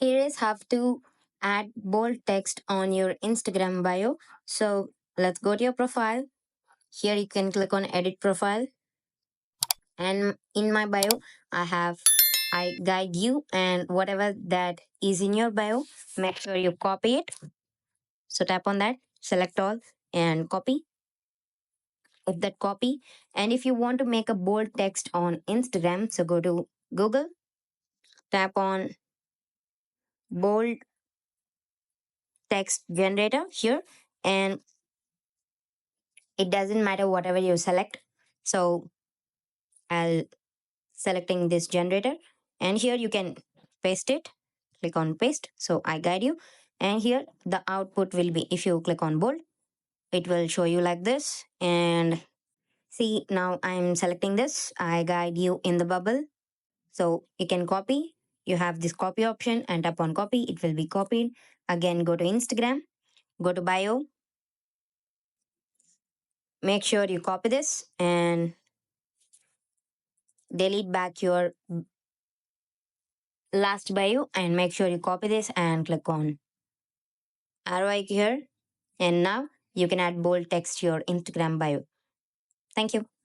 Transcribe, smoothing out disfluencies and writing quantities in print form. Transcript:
Here is how to add bold text on your Instagram bio. So let's go to your profile. Here you can click on edit profile, and in my bio I guide you, and whatever that is in your bio, make sure you copy it. So tap on that, select all, and copy. If that copy, and if you want to make a bold text on Instagram, so go to Google, tap on bold text generator here, and it doesn't matter whatever you select. So I'll selecting this generator, and here you can paste it. Click on paste, so I guide you, and here the output will be, if you click on bold, it will show you like this. And see, now I'm selecting this, I guide you in the bubble, so you can copy. You have this copy option, and tap on copy, it will be copied. Again, go to Instagram, go to bio, make sure you copy this and delete back your last bio, and make sure you copy this and click on arrow icon here. And now you can add bold text to your Instagram bio. Thank you.